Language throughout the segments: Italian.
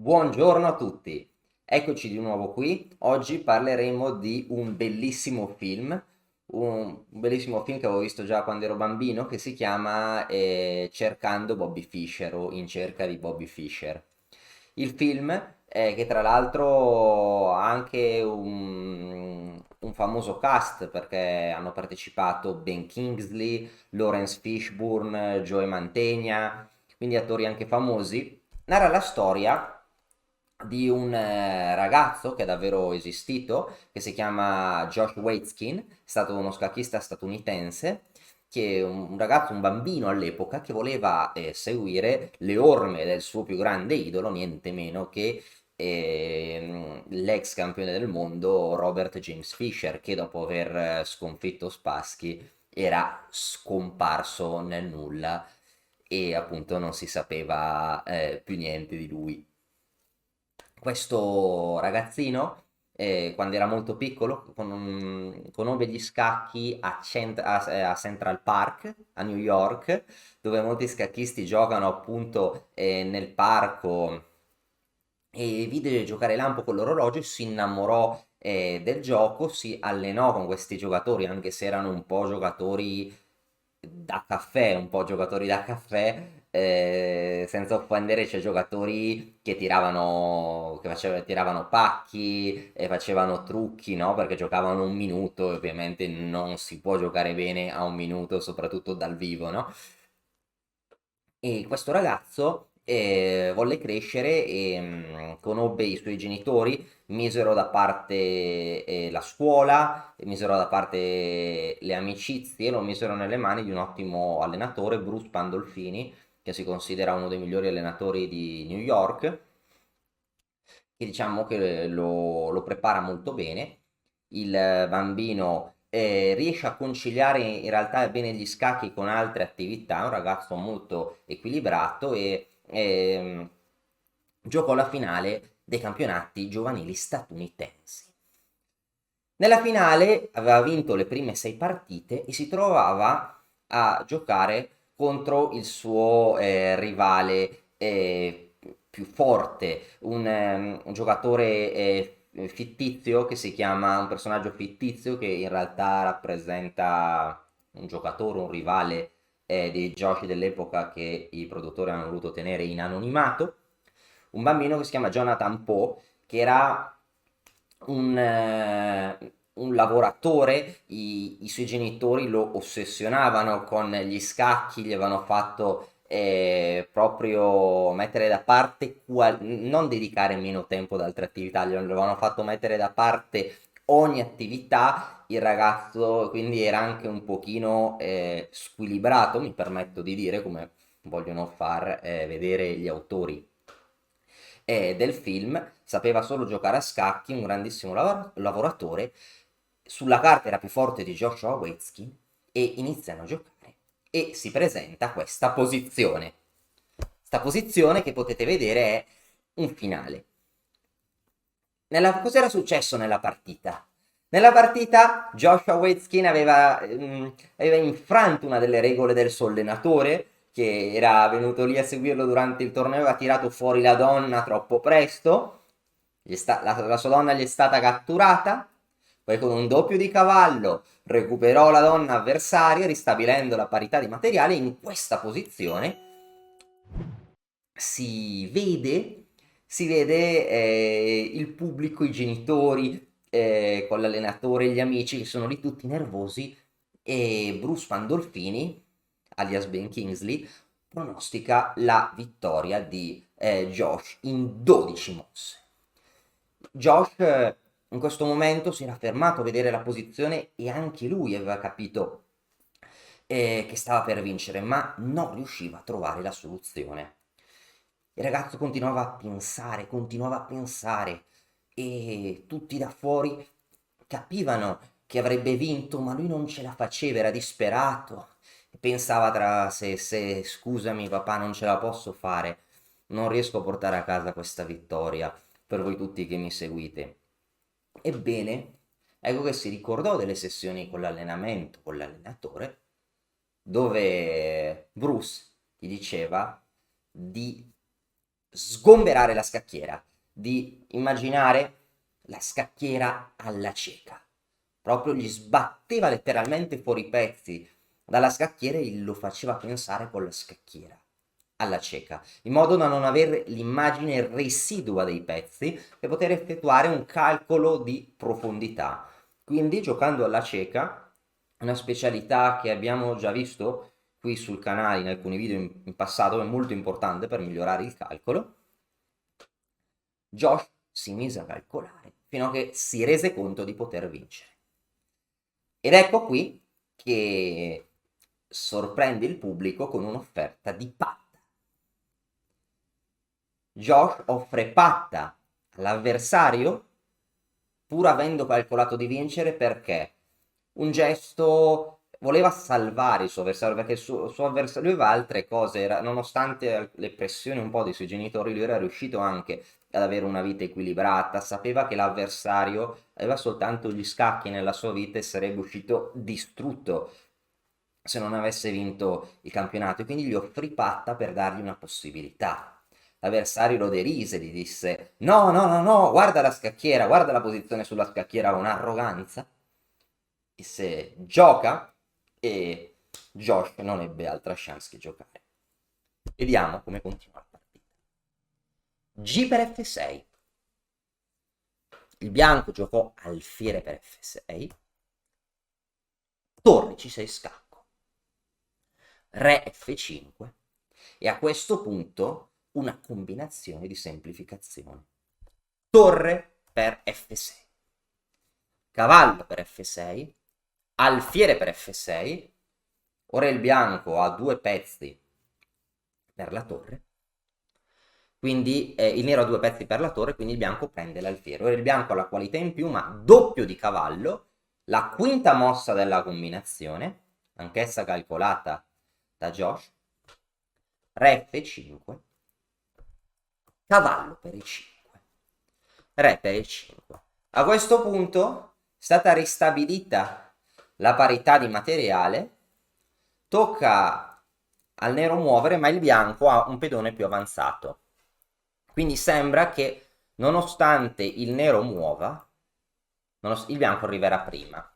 Buongiorno a tutti, eccoci di nuovo qui. Oggi parleremo di un bellissimo film che avevo visto già quando ero bambino, che si chiama Cercando Bobby Fischer o In cerca di Bobby Fischer. Il film, che tra l'altro ha anche un famoso cast perché hanno partecipato Ben Kingsley, Lawrence Fishburne, Joey Mantegna, quindi attori anche famosi. Narra la storia di un ragazzo che è davvero esistito, che si chiama Josh Waitzkin, è stato uno scacchista statunitense, che è un ragazzo, un bambino all'epoca, che voleva seguire le orme del suo più grande idolo, niente meno che l'ex campione del mondo Robert James Fischer, che dopo aver sconfitto Spassky era scomparso nel nulla e appunto non si sapeva più niente di lui. Questo ragazzino, quando era molto piccolo, conobbe gli scacchi a Central Park, a New York, dove molti scacchisti giocano appunto nel parco e vide giocare Lampo con l'orologio, si innamorò del gioco, si allenò con questi giocatori, anche se erano un po' giocatori da caffè, un po' giocatori da caffè, senza offendere, c'è giocatori che tiravano pacchi e facevano trucchi, no? Perché giocavano un minuto e ovviamente non si può giocare bene a un minuto, soprattutto dal vivo, no? E questo ragazzo volle crescere e conobbe i suoi genitori, misero da parte la scuola, misero da parte le amicizie, lo misero nelle mani di un ottimo allenatore, Bruce Pandolfini, che si considera uno dei migliori allenatori di New York, che diciamo che lo prepara molto bene. Il bambino riesce a conciliare in realtà bene gli scacchi con altre attività, è un ragazzo molto equilibrato e giocò la finale dei campionati giovanili statunitensi. Nella finale aveva vinto le prime 6 partite e si trovava a giocare contro il suo rivale più forte, un giocatore fittizio che si chiama, un personaggio fittizio che in realtà rappresenta un giocatore, un rivale dei giochi dell'epoca che i produttori hanno voluto tenere in anonimato, un bambino che si chiama Jonathan Poe, che era un lavoratore, i suoi genitori lo ossessionavano con gli scacchi, gli avevano fatto proprio mettere da parte, non dedicare meno tempo ad altre attività, gli avevano fatto mettere da parte ogni attività, il ragazzo quindi era anche un pochino squilibrato, mi permetto di dire, come vogliono far vedere gli autori del film, sapeva solo giocare a scacchi, un grandissimo lavoratore, sulla carta era più forte di Joshua Waitzkin e iniziano a giocare e si presenta questa posizione. Questa posizione che potete vedere è un finale. Cos'era successo nella partita? Nella partita Joshua Waitzkin aveva infranto una delle regole del suo allenatore, che era venuto lì a seguirlo durante il torneo, aveva tirato fuori la donna troppo presto, la sua donna gli è stata catturata, poi con un doppio di cavallo recuperò la donna avversaria, ristabilendo la parità di materiale. In questa posizione si vede, si vede il pubblico, i genitori, con l'allenatore e gli amici che sono lì tutti nervosi e Bruce Pandolfini, alias Ben Kingsley, pronostica la vittoria di Josh in 12 mosse. Josh in questo momento si era fermato a vedere la posizione e anche lui aveva capito che stava per vincere, ma non riusciva a trovare la soluzione. Il ragazzo continuava a pensare e tutti da fuori capivano che avrebbe vinto, ma lui non ce la faceva, era disperato. Pensava tra sé e sé, scusami papà, non ce la posso fare, non riesco a portare a casa questa vittoria per voi tutti che mi seguite. Ebbene, ecco che si ricordò delle sessioni con l'allenamento, con l'allenatore, dove Bruce gli diceva di sgomberare la scacchiera, di immaginare la scacchiera alla cieca. Proprio gli sbatteva letteralmente fuori i pezzi dalla scacchiera e lo faceva pensare con la scacchiera alla cieca, in modo da non avere l'immagine residua dei pezzi e poter effettuare un calcolo di profondità. Quindi, giocando alla cieca, una specialità che abbiamo già visto qui sul canale in alcuni video in passato, è molto importante per migliorare il calcolo. Josh si mise a calcolare fino a che si rese conto di poter vincere. Ed ecco qui che sorprende il pubblico con un'offerta di patta. Josh offre patta all'avversario pur avendo calcolato di vincere, perché un gesto voleva salvare il suo avversario, perché il suo avversario aveva altre cose, nonostante le pressioni un po' dei suoi genitori, lui era riuscito anche ad avere una vita equilibrata, sapeva che l'avversario aveva soltanto gli scacchi nella sua vita e sarebbe uscito distrutto se non avesse vinto il campionato, e quindi gli offrì patta per dargli una possibilità. L'avversario lo derise, gli disse: no, no, no, no, guarda la scacchiera, guarda la posizione sulla scacchiera con arroganza. Disse: gioca. E Josh non ebbe altra chance che giocare. Vediamo come continua la partita. G per F6. Il bianco giocò alfiere per F6. Torre C6 scacco. Re F5. E a questo punto una combinazione di semplificazione. Torre per F6. Cavallo per F6. Alfiere per F6. Ora il bianco ha 2 pezzi per la torre, quindi il nero ha 2 pezzi per la torre, quindi il bianco prende l'alfiere. Ora il bianco ha la qualità in più, ma doppio di cavallo, la quinta mossa della combinazione, anch'essa calcolata da Josh. Re F5, cavallo per E5, re per E5. A questo punto è stata ristabilita la parità di materiale, tocca al nero muovere, ma il bianco ha un pedone più avanzato. Quindi sembra che nonostante il nero muova, il bianco arriverà prima.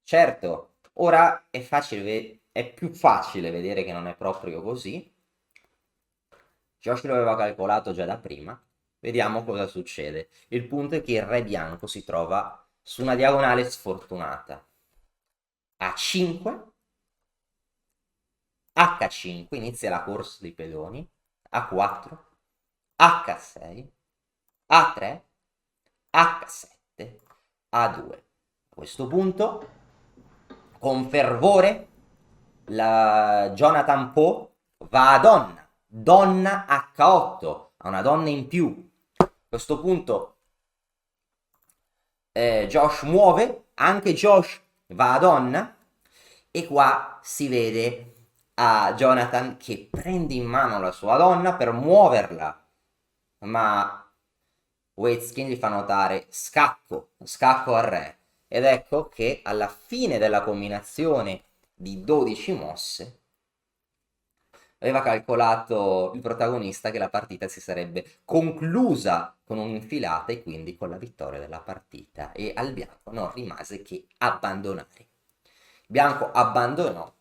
Certo, ora è più facile vedere che non è proprio così. Josh lo aveva calcolato già da prima. Vediamo cosa succede. Il punto è che il re bianco si trova su una diagonale sfortunata. A5, H5, inizia la corsa dei pedoni. A4, H6, A3, H7, A2. A questo punto, con fervore, Jonathan Poe va a donna. Donna H8, ha una donna in più. A questo punto Josh muove, anche Josh va a donna, e qua si vede a Jonathan che prende in mano la sua donna per muoverla, ma Waitzkin gli fa notare scacco al re, ed ecco che alla fine della combinazione di 12 mosse aveva calcolato il protagonista che la partita si sarebbe conclusa con un'infilata e quindi con la vittoria della partita, e al bianco non rimase che abbandonare. Il bianco abbandonò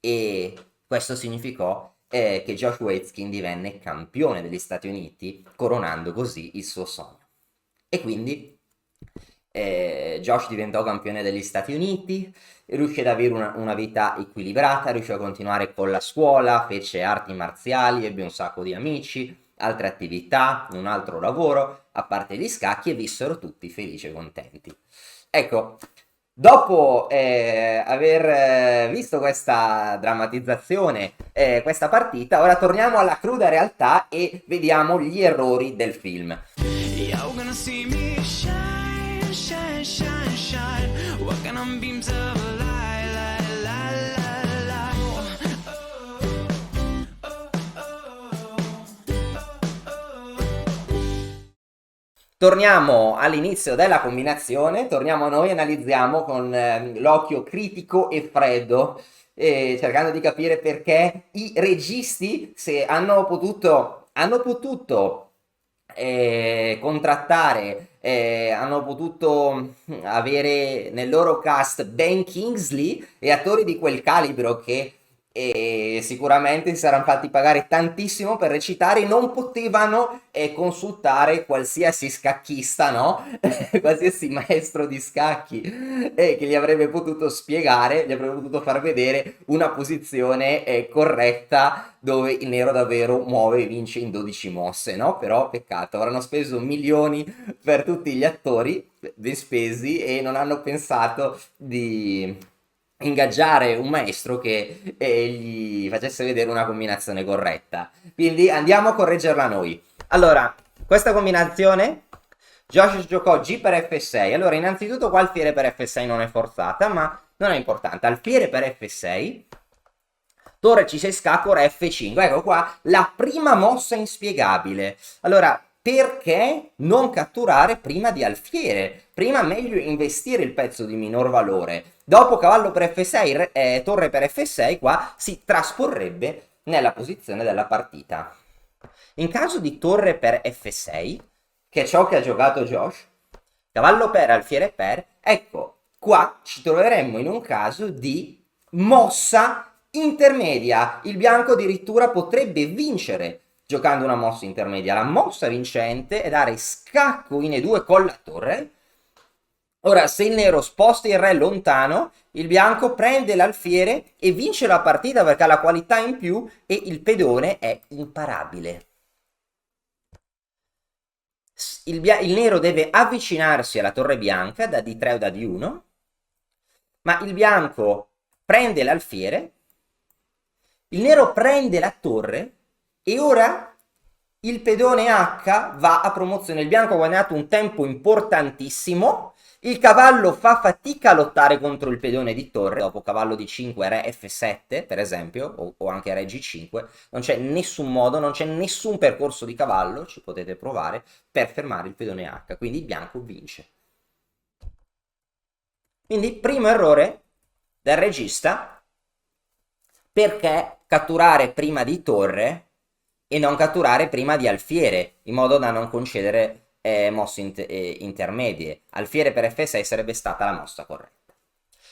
e questo significò che Josh Waitzkin divenne campione degli Stati Uniti, coronando così il suo sogno. E quindi Josh diventò campione degli Stati Uniti, riuscì ad avere una vita equilibrata, riuscì a continuare con la scuola, fece arti marziali, ebbe un sacco di amici, altre attività, un altro lavoro, a parte gli scacchi, e vissero tutti felici e contenti. Ecco, dopo aver visto questa drammatizzazione, questa partita, ora torniamo alla cruda realtà e vediamo gli errori del film. Torniamo all'inizio della combinazione, torniamo a noi, analizziamo con l'occhio critico e freddo, cercando di capire perché i registi, se hanno potuto hanno potuto contrattare, hanno potuto avere nel loro cast Ben Kingsley e attori di quel calibro che sicuramente si saranno fatti pagare tantissimo per recitare, non potevano consultare qualsiasi scacchista, no? Qualsiasi maestro di scacchi che gli avrebbe potuto spiegare, gli avrebbe potuto far vedere una posizione corretta dove il nero davvero muove e vince in 12 mosse, no? Però peccato, avranno speso milioni per tutti gli attori ben spesi e non hanno pensato di ingaggiare un maestro che gli facesse vedere una combinazione corretta. Quindi andiamo a correggerla noi. Allora, questa combinazione Josh giocò G per F6. Allora, innanzitutto qua alfiere per F6 non è forzata, ma non è importante. Alfiere per F6, torre C6 scacco, re F5. Ecco qua la prima mossa inspiegabile. Allora, perché non catturare prima di alfiere? Prima meglio investire il pezzo di minor valore. Dopo cavallo per F6, torre per F6, qua si trasporrebbe nella posizione della partita. In caso di torre per F6, che è ciò che ha giocato Josh, cavallo per, alfiere per, ecco, qua ci troveremmo in un caso di mossa intermedia. Il bianco addirittura potrebbe vincere giocando una mossa intermedia. La mossa vincente è dare scacco in E2 con la torre. Ora, se il nero sposta il re lontano, il bianco prende l'alfiere e vince la partita perché ha la qualità in più e il pedone è imparabile. Il nero deve avvicinarsi alla torre bianca da D3 o da D1, ma il bianco prende l'alfiere, il nero prende la torre e ora il pedone H va a promozione. Il bianco ha guadagnato un tempo importantissimo. Il cavallo fa fatica a lottare contro il pedone di torre. Dopo cavallo D5, re F7, per esempio, o anche re G5. Non c'è nessun modo, non c'è nessun percorso di cavallo, ci potete provare, per fermare il pedone H. Quindi il bianco vince. Quindi, primo errore del regista, perché catturare prima di torre e non catturare prima di alfiere, in modo da non concedere mosse intermedie. Alfiere per F6 sarebbe stata la mossa corretta.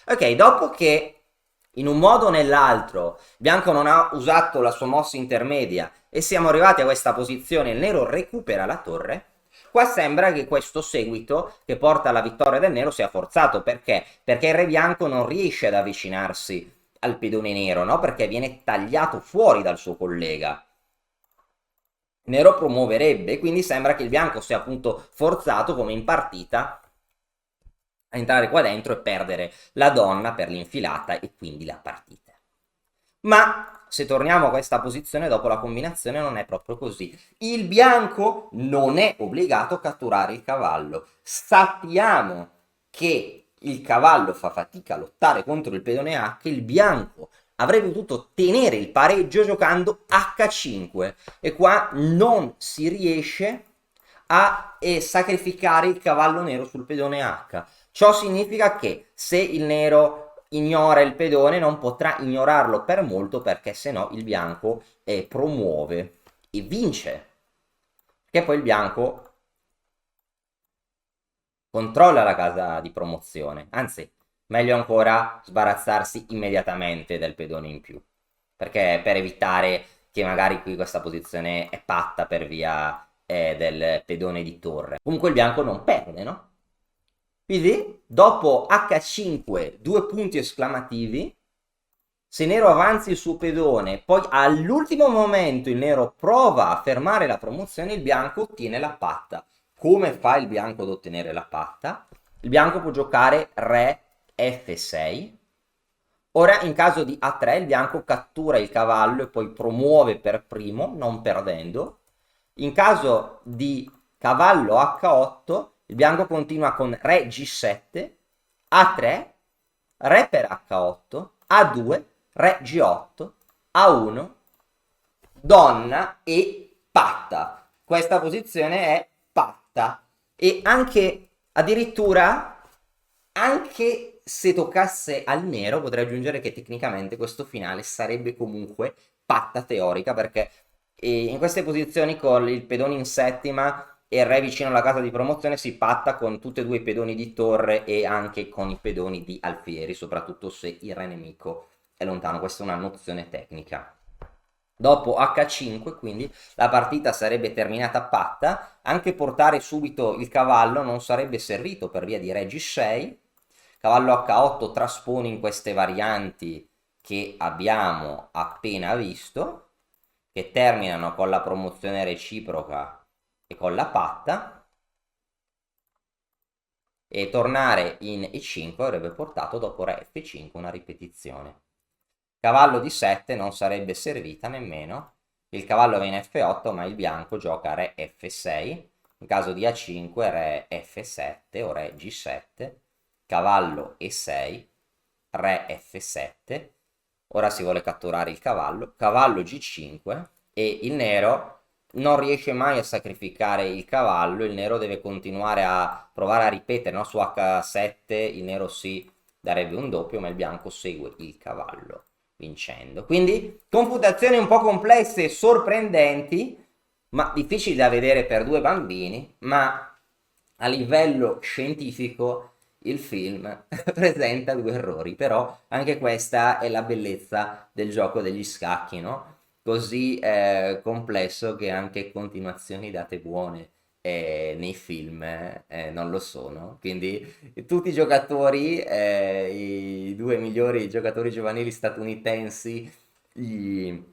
Ok, dopo che in un modo o nell'altro bianco non ha usato la sua mossa intermedia e siamo arrivati a questa posizione, il nero recupera la torre. Qua sembra che questo seguito che porta alla vittoria del nero sia forzato. Perché? Perché il re bianco non riesce ad avvicinarsi al pedone nero, no? Perché viene tagliato fuori dal suo collega. Nero promuoverebbe, quindi sembra che il bianco sia appunto forzato, come in partita, a entrare qua dentro e perdere la donna per l'infilata e quindi la partita. Ma se torniamo a questa posizione dopo la combinazione non è proprio così. Il bianco non è obbligato a catturare il cavallo. Sappiamo che il cavallo fa fatica a lottare contro il pedone H, il bianco avrebbe potuto tenere il pareggio giocando H5 e qua non si riesce a sacrificare il cavallo nero sul pedone H. Ciò significa che se il nero ignora il pedone non potrà ignorarlo per molto, perché se no il bianco promuove e vince. Che poi il bianco controlla la casa di promozione, anzi, meglio ancora sbarazzarsi immediatamente del pedone in più, perché per evitare che magari qui questa posizione è patta per via del pedone di torre. Comunque il bianco non perde, no? Quindi dopo H5 due punti esclamativi, se nero avanza il suo pedone, poi all'ultimo momento il nero prova a fermare la promozione, il bianco ottiene la patta. Come fa il bianco ad ottenere la patta? Il bianco può giocare re F6. Ora in caso di A3 il bianco cattura il cavallo e poi promuove per primo, non perdendo. In caso di cavallo H8 il bianco continua con re G7, A3, re per H8, A2, re G8, A1, donna e patta. Questa posizione è patta. E anche addirittura, anche se toccasse al nero, potrei aggiungere che tecnicamente questo finale sarebbe comunque patta teorica, perché E in queste posizioni con il pedone in settima e il re vicino alla casa di promozione si patta con tutti e due i pedoni di torre e anche con i pedoni di alfieri, soprattutto se il re nemico è lontano. Questa è una nozione tecnica. Dopo H5, quindi, la partita sarebbe terminata patta, anche portare subito il cavallo non sarebbe servito per via di re G6, cavallo H8 traspone in queste varianti che abbiamo appena visto, che terminano con la promozione reciproca e con la patta, e tornare in E5 avrebbe portato dopo re F5 una ripetizione. Cavallo di 7 non sarebbe servita nemmeno, il cavallo va in F8 ma il bianco gioca re F6, in caso di A5 re F7 o re G7, cavallo E6, re F7, ora si vuole catturare il cavallo, cavallo G5 e il nero non riesce mai a sacrificare il cavallo, il nero deve continuare a provare a ripetere, no? Su H7 il nero si darebbe un doppio ma il bianco segue il cavallo vincendo. Quindi confutazioni un po' complesse e sorprendenti, ma difficili da vedere per due bambini, ma a livello scientifico il film presenta due errori, però anche questa è la bellezza del gioco degli scacchi, no? Così complesso che anche continuazioni date buone nei film non lo sono. Quindi tutti i giocatori, i due migliori giocatori giovanili statunitensi, gli,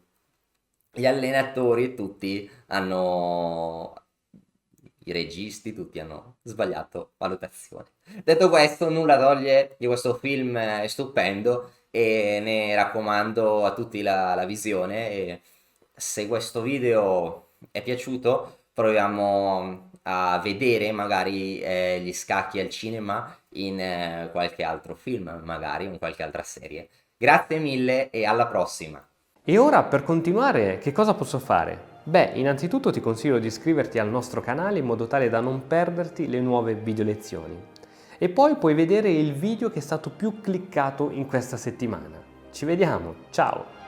gli allenatori, tutti hanno, i registi, tutti hanno sbagliato valutazione. Detto questo, nulla toglie di questo film stupendo e ne raccomando a tutti la visione. E se questo video è piaciuto, proviamo a vedere magari gli scacchi al cinema in qualche altro film, magari in qualche altra serie. Grazie mille e alla prossima! E ora per continuare che cosa posso fare? Beh, innanzitutto ti consiglio di iscriverti al nostro canale in modo tale da non perderti le nuove video lezioni. E poi puoi vedere il video che è stato più cliccato in questa settimana. Ci vediamo, ciao!